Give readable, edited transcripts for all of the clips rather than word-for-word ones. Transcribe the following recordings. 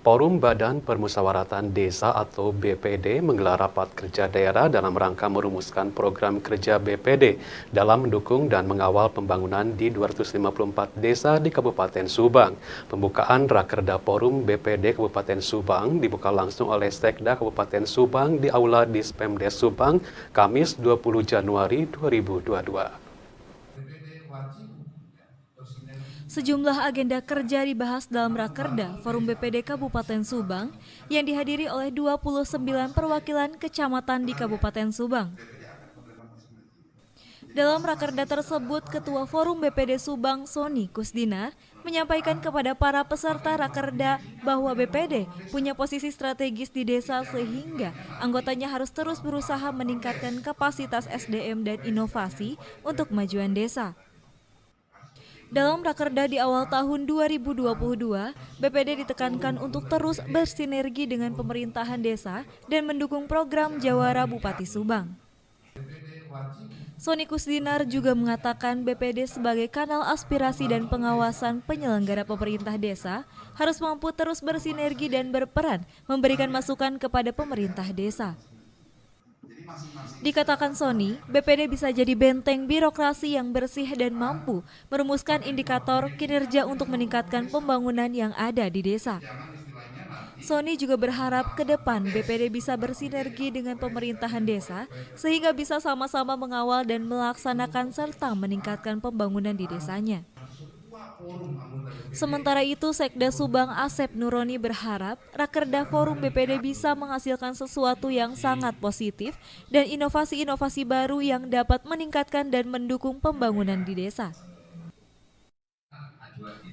Forum Badan Permusyawaratan Desa atau BPD menggelar rapat kerja daerah dalam rangka merumuskan program kerja BPD dalam mendukung dan mengawal pembangunan di 254 desa di Kabupaten Subang. Pembukaan Rakerda Forum BPD Kabupaten Subang dibuka langsung oleh Sekda Kabupaten Subang di Aula Dispemdes Subang, Kamis 20 Januari 2022. Sejumlah agenda kerja dibahas dalam Rakerda Forum BPD Kabupaten Subang yang dihadiri oleh 29 perwakilan kecamatan di Kabupaten Subang. Dalam Rakerda tersebut, Ketua Forum BPD Subang, Sony Kusdinar, menyampaikan kepada para peserta Rakerda bahwa BPD punya posisi strategis di desa sehingga anggotanya harus terus berusaha meningkatkan kapasitas SDM dan inovasi untuk kemajuan desa. Dalam Rakerda di awal tahun 2022, BPD ditekankan untuk terus bersinergi dengan pemerintahan desa dan mendukung program Jawara Bupati Subang. Sony Kusdinar juga mengatakan BPD sebagai kanal aspirasi dan pengawasan penyelenggara pemerintah desa harus mampu terus bersinergi dan berperan memberikan masukan kepada pemerintah desa. Dikatakan Sony, BPD bisa jadi benteng birokrasi yang bersih dan mampu merumuskan indikator kinerja untuk meningkatkan pembangunan yang ada di desa. Sony juga berharap ke depan BPD bisa bersinergi dengan pemerintahan desa sehingga bisa sama-sama mengawal dan melaksanakan serta meningkatkan pembangunan di desanya. Sementara itu, Sekda Subang Asep Nuroni berharap Rakerda Forum BPD bisa menghasilkan sesuatu yang sangat positif dan inovasi-inovasi baru yang dapat meningkatkan dan mendukung pembangunan di desa.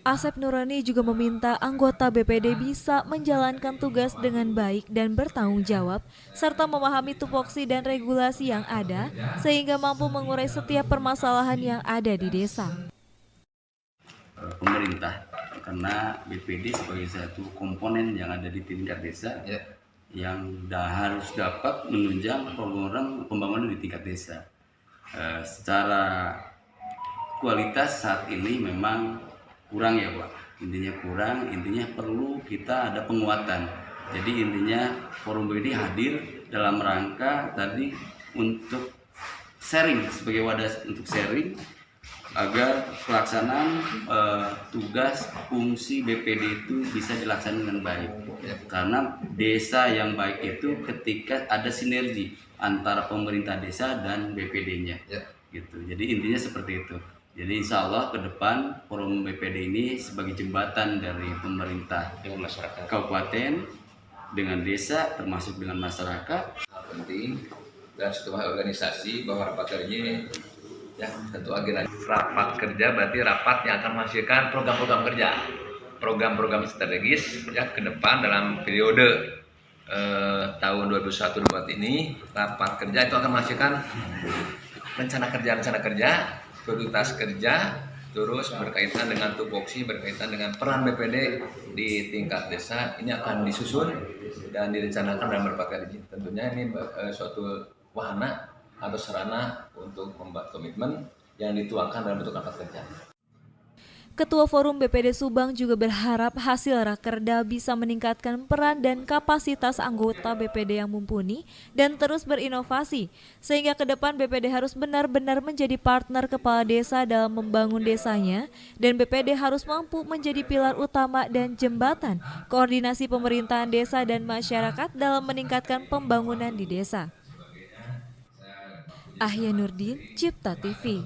Asep Nuroni juga meminta anggota BPD bisa menjalankan tugas dengan baik dan bertanggung jawab, serta memahami tupoksi dan regulasi yang ada, sehingga mampu mengurai setiap permasalahan yang ada di desa. Pemerintah, karena BPD sebagai satu komponen yang ada di tingkat desa yang harus dapat menunjang program pembangunan di tingkat desa. Secara kualitas saat ini memang kurang ya Pak, intinya perlu kita ada penguatan. Jadi intinya forum BPD hadir dalam rangka tadi untuk sharing, sebagai wadah untuk sharing agar pelaksanaan tugas fungsi BPD itu bisa dilaksanakan dengan baik. Karena desa yang baik itu ketika ada sinergi antara pemerintah desa dan BPD-nya. Gitu. Jadi intinya seperti itu. Jadi insya Allah ke depan forum BPD ini sebagai jembatan dari pemerintah dengan masyarakat kabupaten dengan desa termasuk dengan masyarakat. Penting dan sejumlah organisasi bahwa rapat kerja ini ya tentu agenda rapat kerja berarti rapat yang akan menghasilkan program-program kerja, program-program strategis ya ke depan dalam periode tahun 2021-2024 ini. Rapat kerja itu akan menghasilkan rencana kerja, prioritas kerja, terus berkaitan dengan tupoksi, berkaitan dengan peran BPD di tingkat desa ini akan disusun dan direncanakan dalam rapat kerja. Tentunya ini suatu wahana atau sarana untuk membuat komitmen yang dituangkan dalam bentuk rapat kerja. Ketua Forum BPD Subang juga berharap hasil Rakerda bisa meningkatkan peran dan kapasitas anggota BPD yang mumpuni dan terus berinovasi, sehingga ke depan BPD harus benar-benar menjadi partner kepala desa dalam membangun desanya, dan BPD harus mampu menjadi pilar utama dan jembatan koordinasi pemerintahan desa dan masyarakat dalam meningkatkan pembangunan di desa. Ahya Nurdin, Cipta TV.